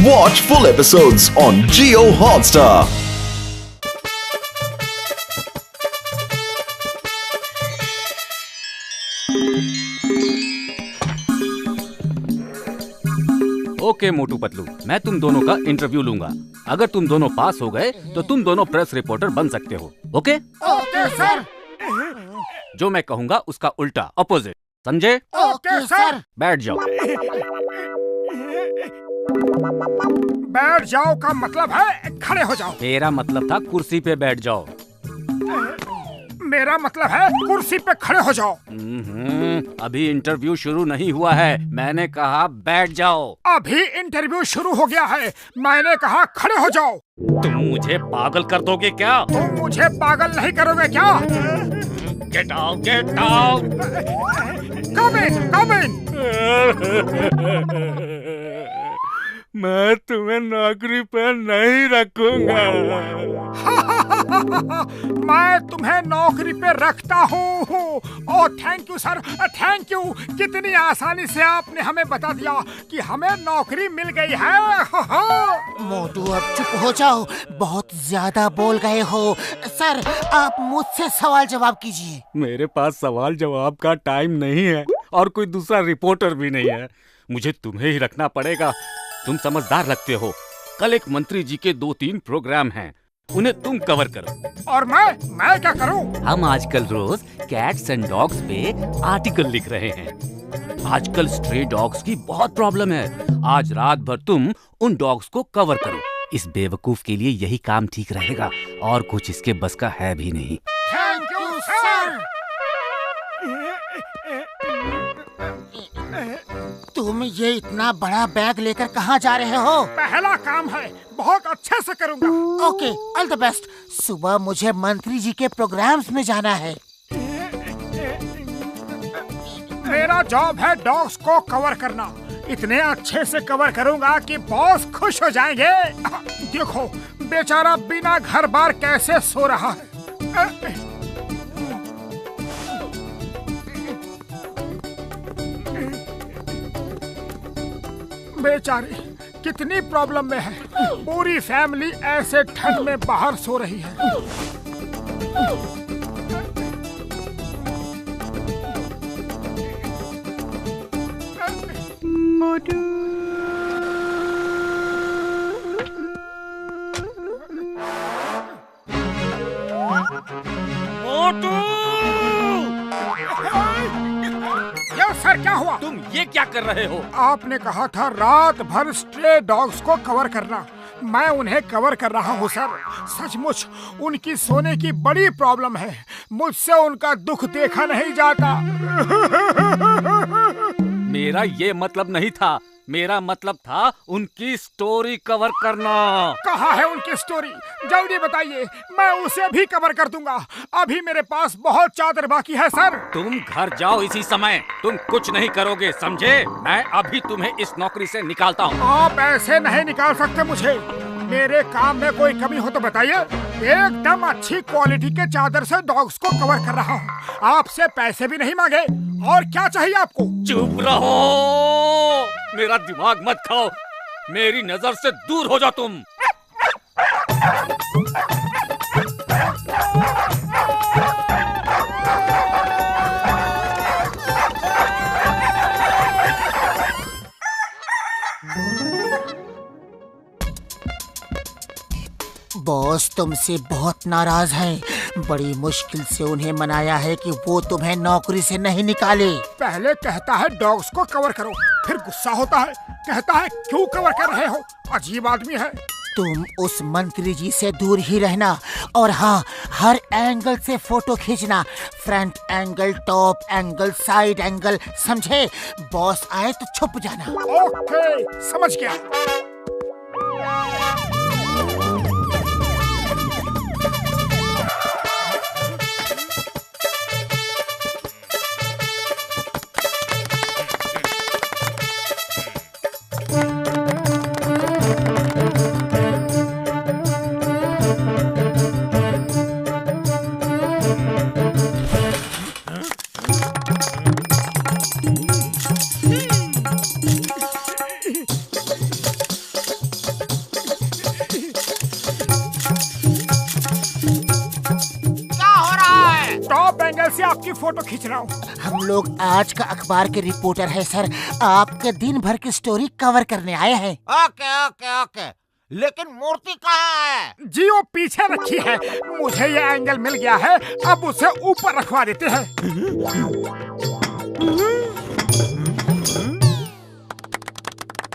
Watch full episodes on Jio Hotstar. Okay Motu Patlu, मैं तुम दोनों का इंटरव्यू लूंगा। अगर तुम दोनों पास हो गए तो तुम दोनों प्रेस रिपोर्टर बन सकते हो। ओके? Okay sir. जो मैं कहूँगा उसका उल्टा, अपोजिट, समझे? Okay sir. बैठ जाओ। बैठ जाओ का मतलब है खड़े हो जाओ। मेरा मतलब था कुर्सी पे बैठ जाओ। मेरा मतलब है कुर्सी पे खड़े हो जाओ। अभी इंटरव्यू शुरू नहीं हुआ है, मैंने कहा बैठ जाओ। अभी इंटरव्यू शुरू हो गया है, मैंने कहा खड़े हो जाओ। तुम मुझे पागल कर दोगे क्या? तुम मुझे पागल नहीं करोगे क्या? Get out, get out. Come in, come in. मैं तुम्हें नौकरी पर नहीं रखूंगा। मैं तुम्हें नौकरी पे रखता हूँ। Oh thank you sir, thank you. कितनी आसानी से आपने हमें बता दिया कि हमें नौकरी मिल गई है। मोटू अब चुप हो जाओ, बहुत ज्यादा बोल गए हो। सर आप मुझसे सवाल जवाब कीजिए। मेरे पास सवाल जवाब का टाइम नहीं है और कोई दूसरा रिपोर्टर भी नहीं है। मुझे तुम्हें ही रखना पड़ेगा। तुम समझदार लगते हो। कल एक मंत्री जी के 2-3 प्रोग्राम हैं, उन्हें तुम कवर करो। और मैं क्या करूं? हम आजकल रोज कैट्स एंड डॉग्स पे आर्टिकल लिख रहे हैं। आजकल स्ट्रे डॉग्स की बहुत प्रॉब्लम है। आज रात भर तुम उन डॉग्स को कवर करो। इस बेवकूफ के लिए यही काम ठीक रहेगा और कुछ इसके बस का है भी नहीं। Thank you sir. तुम ये इतना बड़ा बैग लेकर कहाँ जा रहे हो? पहला काम है, बहुत अच्छे से करूँगा। Okay, all the best. सुबह मुझे मंत्री जी के प्रोग्राम्स में जाना है। मेरा जॉब है डॉग्स को कवर करना। इतने अच्छे से कवर करूँगा कि बॉस खुश हो जाएंगे। देखो बेचारा बिना घर बार कैसे सो रहा है। बेचारी कितनी प्रॉब्लम में है। पूरी फैमिली ऐसे ठंड में बाहर सो रही है। मोटू सर क्या हुआ? तुम ये क्या कर रहे हो? आपने कहा था रात भर स्ट्रे डॉग्स को कवर करना। मैं उन्हें कवर कर रहा हूँ सर। सचमुच उनकी सोने की बड़ी प्रॉब्लम है। मुझसे उनका दुख देखा नहीं जाता। मेरा ये मतलब नहीं था। मेरा मतलब था उनकी स्टोरी कवर करना। कहाँ है उनकी स्टोरी? जल्दी बताइए, मैं उसे भी कवर कर दूंगा। अभी मेरे पास बहुत चादर बाकी है सर। तुम घर जाओ इसी समय। तुम कुछ नहीं करोगे, समझे? मैं अभी तुम्हें इस नौकरी से निकालता हूँ। आप ऐसे नहीं निकाल सकते मुझे। मेरे काम में कोई कमी हो तो बताइए। एकदम अच्छी क्वालिटी के चादर से डॉग्स को कवर कर रहा हूँ। आपसे पैसे भी नहीं मांगे। और क्या चाहिए आपको? चुप रहो, मेरा दिमाग मत खाओ। मेरी नजर से दूर हो जाओ तुम। बॉस तुमसे बहुत नाराज हैं। बड़ी मुश्किल से उन्हें मनाया है कि वो तुम्हें नौकरी से नहीं निकाले। पहले कहता है डॉग्स को कवर करो, फिर गुस्सा होता है, कहता है क्यों कवर कर रहे हो। अजीब आदमी है। तुम उस मंत्री जी से दूर ही रहना। और हाँ, हर एंगल से फोटो खींचना। Front angle, top angle, side angle, समझे? बॉस आए तो छुप जाना। ओके, समझ गया। की फोटो खींच रहा हूँ। हम लोग आज का अखबार के रिपोर्टर है सर, आपके दिन भर की स्टोरी कवर करने आए हैं। ओके ओके ओके, लेकिन मूर्ति कहाँ है? जी वो पीछे रखी है, मुझे ये एंगल मिल गया है, अब उसे ऊपर रखवा देते हैं।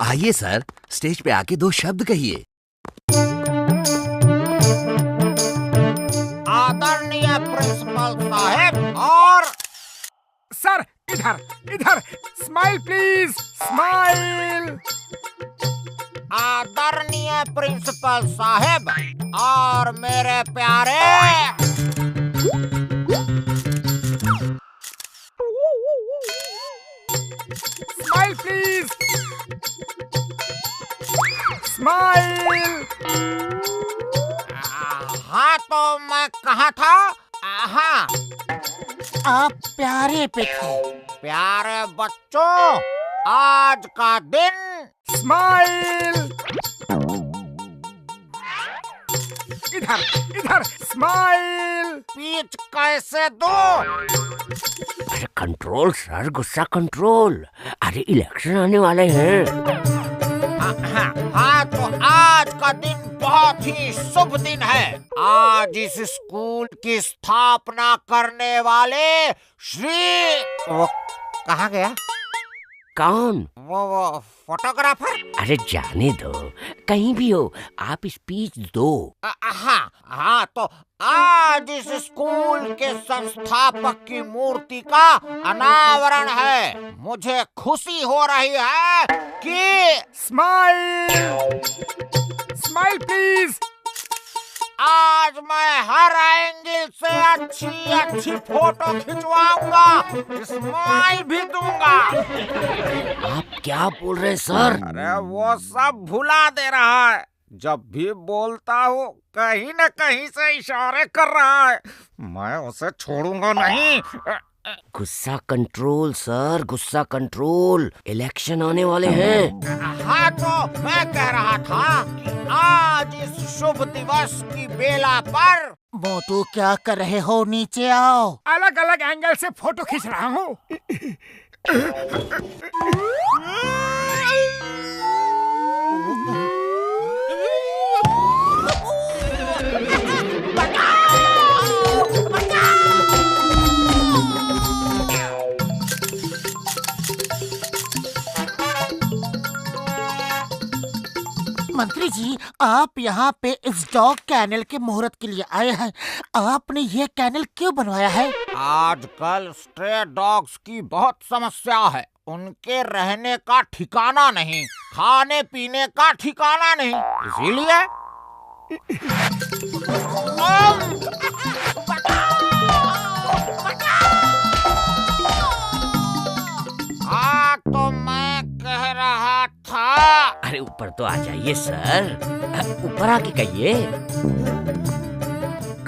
आइए सर, स्टेज पे आके 2 शब्द कहिए। आदरणीय प्रिंसिपल साहब और सर इधर इधर, स्माइल प्लीज, स्माइल। आदरणीय प्रिंसिपल साहब और मेरे प्यारे स्माइल प्लीज, स्माइल। हाँ तो मैं कहाँ था? हाँ, आप प्यारे पे थे। प्यारे बच्चों, आज का दिन स्माइल। इधर इधर, स्माइल। स्पीच कैसे दो? अरे कंट्रोल सर, गुस्सा कंट्रोल। अरे इलेक्शन आने वाले हैं। हाँ तो आज का दिन बहुत ही शुभ दिन है। आज इस स्कूल की स्थापना करने वाले श्री, वो कहाँ गया? कौन? वो फोटोग्राफर। अरे जाने दो, कहीं भी हो, आप स्पीच दो। हाँ हाँ तो आज इस स्कूल के संस्थापक की मूर्ति का अनावरण है। मुझे खुशी हो रही है कि स्माइल, स्माइल प्लीज। आज मैं हर एंगल से अच्छी अच्छी फोटो खिंचवाऊंगा, स्माइल भी दूंगा। आप क्या बोल रहे हैं सर? अरे वो सब भुला दे रहा है। जब भी बोलता हूँ कहीं न कहीं से इशारे कर रहा है। मैं उसे छोड़ूंगा नहीं। गुस्सा कंट्रोल सर, गुस्सा कंट्रोल। इलेक्शन आने वाले हैं। हाँ तो मैं कह रहा था कि आज इस शुभ दिवस की बेला पर मोटू क्या कर रहे हो? नीचे आओ। अलग अलग एंगल से फोटो खींच रहा हूँ। मंत्री जी, आप यहाँ पे इस डॉग कैनल के मुहूर्त के लिए आए हैं। आपने ये कैनल क्यों बनवाया है? आजकल स्ट्रे डॉग्स की बहुत समस्या है। उनके रहने का ठिकाना नहीं, खाने पीने का ठिकाना नहीं, इसीलिए हाँ तो मैं कह रहा था। अरे ऊपर तो आ जाइए सर, ऊपर आके कहिए।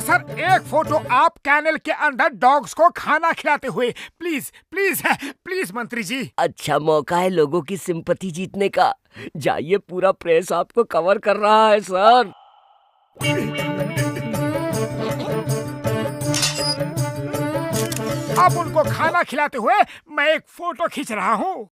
सर एक फोटो आप कैनल के अंदर डॉग्स को खाना खिलाते हुए, प्लीज प्लीज प्लीज मंत्री जी। अच्छा मौका है लोगों की सिंपैथी जीतने का। जाइए, पूरा प्रेस आपको कवर कर रहा है सर। अब उनको खाना खिलाते हुए मैं एक फोटो खींच रहा हूँ।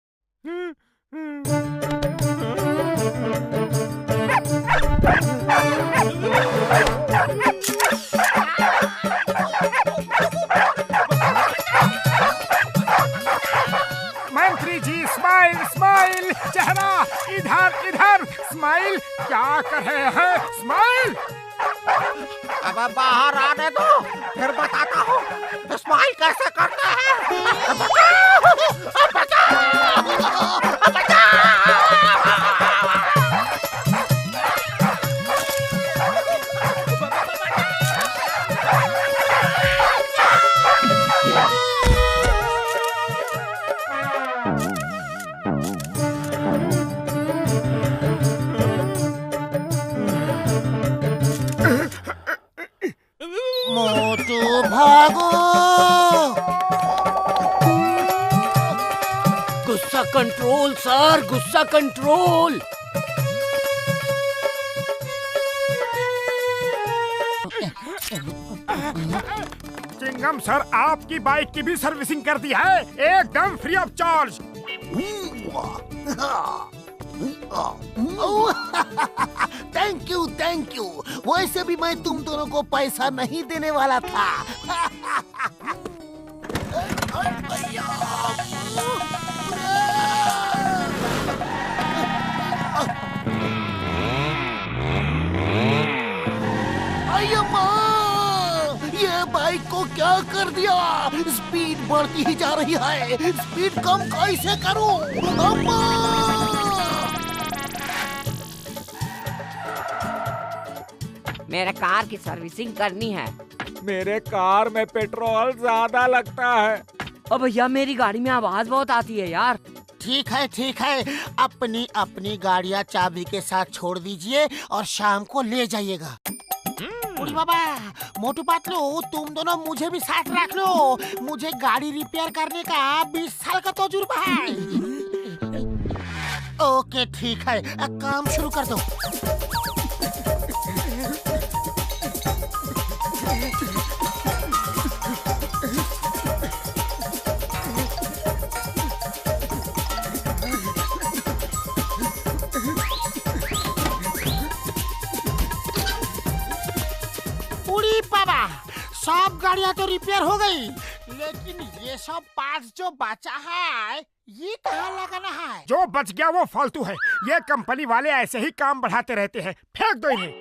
मंत्री जी स्माइल स्माइल, चेहरा इधर इधर, स्माइल। क्या कर रहे हैं? स्माइल। अब बाहर आने दो, फिर बताता हूँ स्माइल कैसे करते हैं। मोटू भागो। गुस्सा कंट्रोल सर, गुस्सा कंट्रोल। चिंगम सर, आपकी बाइक की भी सर्विसिंग कर दी है, एकदम free of charge. Thank you. वैसे भी मैं तुम दोनों को पैसा नहीं देने वाला था। ये बाइक को क्या कर दिया? स्पीड बढ़ती ही जा रही है, स्पीड कम कैसे करूं? अम्मा! मेरे कार की सर्विसिंग करनी है। मेरे कार में पेट्रोल ज्यादा लगता है। अब भैया मेरी गाड़ी में आवाज बहुत आती है यार। ठीक है, अपनी अपनी गाड़ियाँ चाबी के साथ छोड़ दीजिए और शाम को ले जाइएगा। उड़ी बाबा, मोटू पतलू, तुम दोनों मुझे भी साथ रख लो। मुझे गाड़ी रिपेयर करने का 20 साल का तजुर्बा है। ओके ठीक है, काम शुरू कर दो। सब गाड़ियाँ तो रिपेयर हो गई, लेकिन ये सब पार्ट्स जो बचा है ये कहाँ लगाना है? जो बच गया वो फालतू है। ये कंपनी वाले ऐसे ही काम बढ़ाते रहते हैं, फेंक दो इन्हें।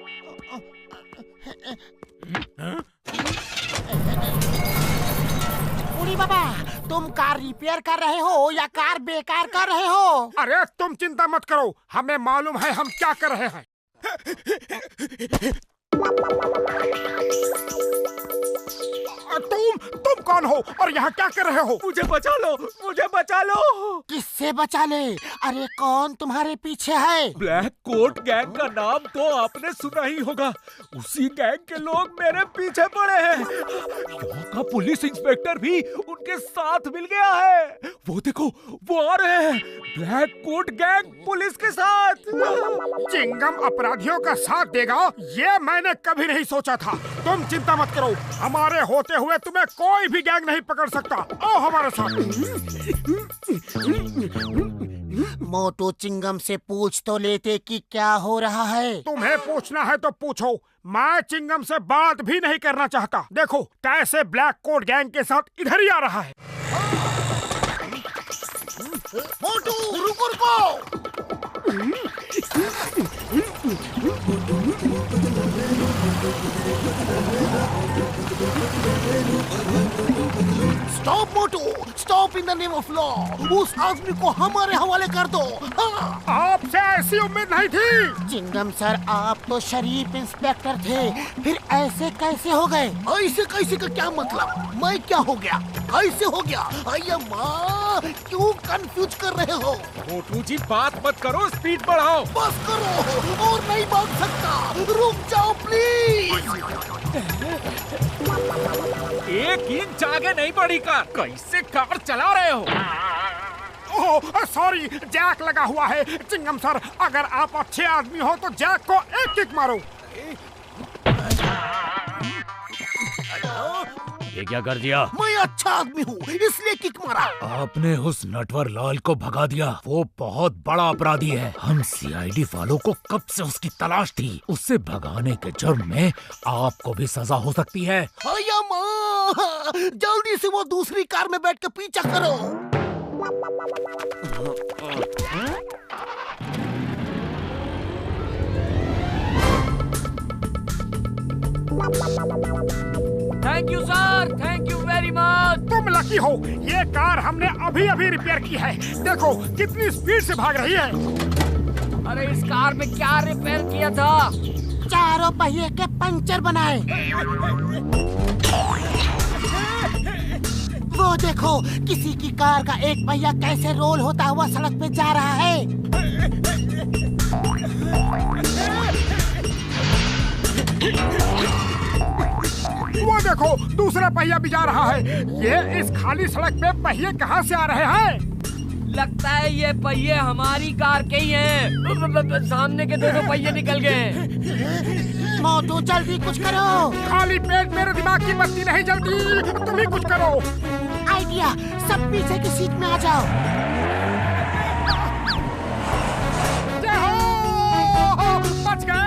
उड़ी बाबा, तुम कार रिपेयर कर रहे हो या कार बेकार कर रहे हो? अरे तुम चिंता मत करो, हमें मालूम है हम क्या कर रहे हैं। तुम कौन हो और यहाँ क्या कर रहे हो? मुझे बचा लो, मुझे बचा लो। किससे बचा ले? अरे कौन तुम्हारे पीछे है? ब्लैक कोट गैंग का नाम तो आपने सुना ही होगा। उसी गैंग के लोग मेरे पीछे पड़े हैं। यहाँ का पुलिस इंस्पेक्टर भी उनके साथ मिल गया है। वो देखो, वो आ रहे हैं, ब्लैक कोट गैंग पुलिस के साथ। चिंगम अपराधियों का साथ देगा, ये मैंने कभी नहीं सोचा था। तुम चिंता मत करो, हमारे होते हुए तुम्हें कोई भी गैंग नहीं पकड़ सकता। आओ हमारे साथ। मोटू चिंगम से पूछ तो लेते कि क्या हो रहा है। तुम्हें पूछना है तो पूछो, मैं चिंगम से बात भी नहीं करना चाहता। देखो कैसे ब्लैक कोट गैंग के साथ इधर ही आ रहा है। मोटू रुको। Stop Motu, stop in the name of law. उस आदमी को हमारे हवाले कर दो। हाँ। आपसे ऐसी उम्मीद नहीं थी। चिंगम सर, आप तो शरीफ इंस्पेक्टर थे, फिर ऐसे कैसे हो गए? ऐसे कैसे का क्या मतलब? मैं क्या हो गया? कैसे हो गया? अय्या माँ, क्यों कंफ्यूज कर रहे हो? मोटू जी बात मत करो, स्पीड बढ़ाओ। बस करो, और नहीं भाग सकता। रुक जाओ प्लीज। एक इंच आगे नहीं बढ़ी कार। कैसे कार चला रहे हो? ओह सॉरी, जैक लगा हुआ है। चिंगम सर, अगर आप अच्छे आदमी हो तो जैक को एक किक मारो। ये क्या कर दिया? मैं अच्छा आदमी हूँ, इसलिए किक मारा। आपने उस नटवर लाल को भगा दिया। वो बहुत बड़ा अपराधी है। हम सीआईडी वालों को कब से उसकी तलाश थी। उसे भगाने के जुर्म में आपको भी सजा हो सकती है। अय्या माँ, जल्दी से वो दूसरी कार में बैठ के पीछा करो। Thank you sir, thank you very much. तुम लकी हो, ये कार हमने अभी अभी रिपेयर की है। देखो कितनी स्पीड से भाग रही है। अरे इस कार में क्या रिपेयर किया था? चारों पहिए के पंचर बनाए। वो देखो, किसी की कार का एक पहिया कैसे रोल होता हुआ सड़क पे जा रहा है। वो देखो, दूसरा पहिया भी जा रहा है। ये इस खाली सड़क पे पहिए कहाँ से आ रहे हैं? लगता है ये पहिए हमारी कार के ही हैं। सामने के दोनों पहिए निकल गए। मोटू जल्दी कुछ करो। खाली पेट मेरे दिमाग की बत्ती नहीं जलती, तुम ही कुछ करो। आइडिया, सब पीछे की सीट में आ जाओ। जय हो, बच गए।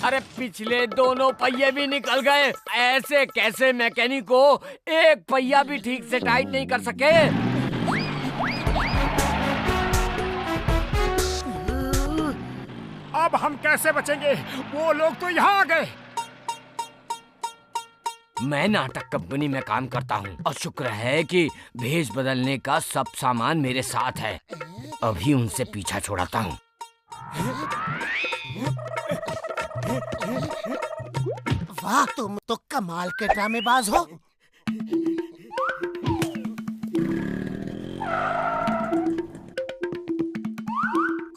अरे पिछले दोनों पहिए भी निकल गए। ऐसे कैसे मैकेनिक को एक पहिया भी ठीक से टाइट नहीं कर सके। अब हम कैसे बचेंगे? वो लोग तो यहाँ आ गए। मैं नाटक कंपनी में काम करता हूँ और शुक्र है कि भेष बदलने का सब सामान मेरे साथ है। अभी उनसे पीछा छुड़ाता हूँ। वाह, तुम तो कमाल के ड्रामेबाज हो।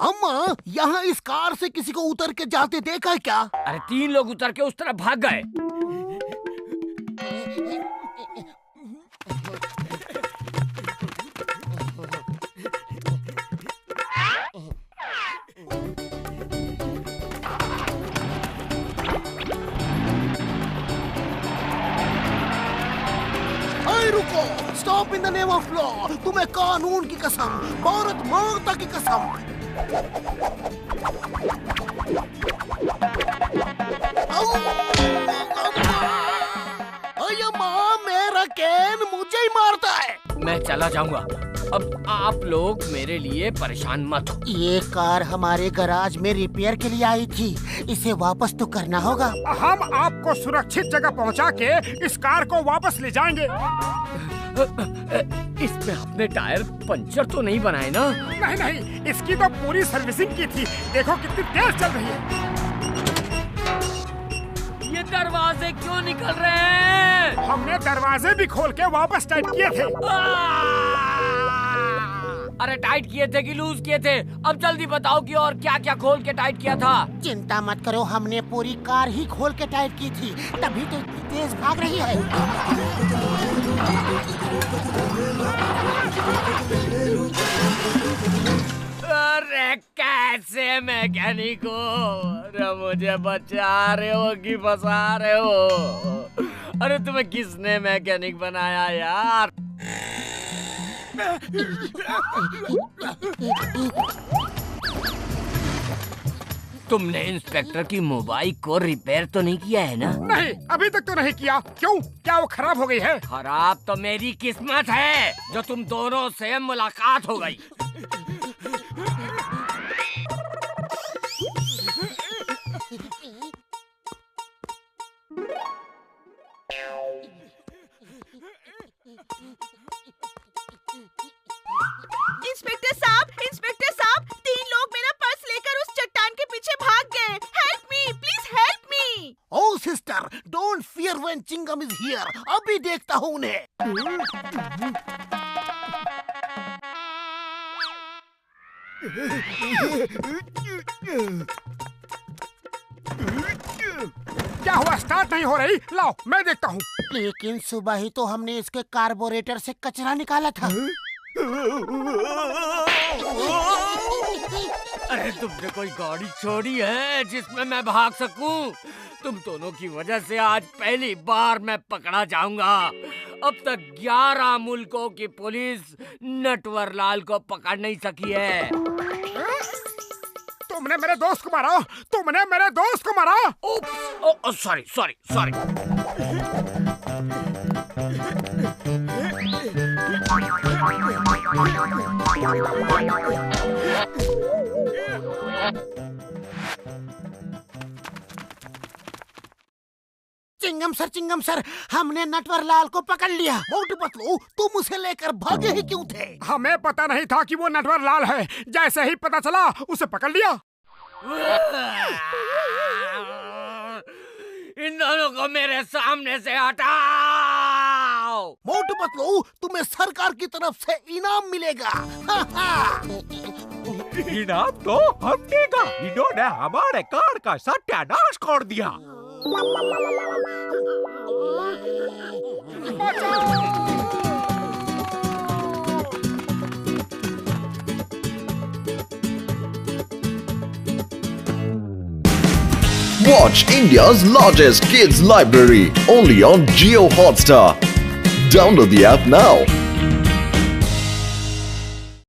अम्मा, यहाँ इस कार से किसी को उतर के जाते देखा है क्या? अरे 3 लोग उतर के उस तरफ भाग गए। रुको, stop in the name of law. तुम्हें कानून की कसम, भारत माता की कसम। माँ, मेरा कैन मुझे ही मारता है। मैं चला जाऊंगा। अब आप लोग मेरे लिए परेशान मत हो। ये कार हमारे गैराज में रिपेयर के लिए आई थी, इसे वापस तो करना होगा। हम आपको सुरक्षित जगह पहुंचा के इस कार को वापस ले जाएंगे। इसमें अपने टायर पंचर तो नहीं बनाए ना? नहीं नहीं, इसकी तो पूरी सर्विसिंग की थी। देखो कितनी तेज चल रही है। ये दरवाजे क्यों निकल रहे हैं? हमने दरवाजे भी खोल के वापस टाइट किए थे। अरे टाइट किए थे कि लूज किए थे? अब जल्दी बताओ कि और क्या क्या खोल के टाइट किया था। चिंता मत करो, हमने पूरी कार ही खोल के टाइट की थी, तभी तो इतनी तेज भाग रही है। अरे कैसे मैकेनिक हो? अरे मुझे बचा रहे हो कि फंसा रहे हो? अरे तुम्हें किसने मैकेनिक बनाया यार? तुमने इंस्पेक्टर की मोबाइल को रिपेयर तो नहीं किया है ना? नहीं, अभी तक तो नहीं किया। क्यों, क्या वो खराब हो गई है? खराब तो मेरी किस्मत है जो तुम दोनों से मुलाकात हो गई। इंस्पेक्टर साहब, 3 लोग मेरा पर्स लेकर उस चट्टान के पीछे भाग गए। Help me, please help me. Oh sister, don't fear when Chingum is here. अभी देखता हूँ उन्हें। क्या हुआ, स्टार्ट नहीं हो रही? लाओ मैं देखता हूँ। लेकिन सुबह ही तो हमने इसके कार्बोरेटर से कचरा निकाला था। अरे तुमने कोई गाड़ी छोड़ी है जिसमें मैं भाग सकूं? तुम दोनों की वजह से आज पहली बार मैं पकड़ा जाऊंगा। अब तक 11 मुल्कों की पुलिस नटवरलाल को पकड़ नहीं सकी है। तुमने मेरे दोस्त को मारा। तुमने मेरे दोस्त को मारा। Sorry sorry sorry. Chingum sir, हमने नटवरलाल को पकड़ लिया। मोटू पतलू, तुम उसे लेकर भागे ही क्यों थे? हमें पता नहीं था कि वो नटवरलाल है। जैसे ही पता चला उसे पकड़ लिया। इन दोनों को मेरे सामने से हटाओ। मोटू पतलू, तुम्हें सरकार की तरफ से इनाम मिलेगा। इनाम तो हम देगा। इन्होंने हमारे कार का सत्यानाश कर दिया। Watch India's largest kids library only on Jio Hotstar. Download the app now.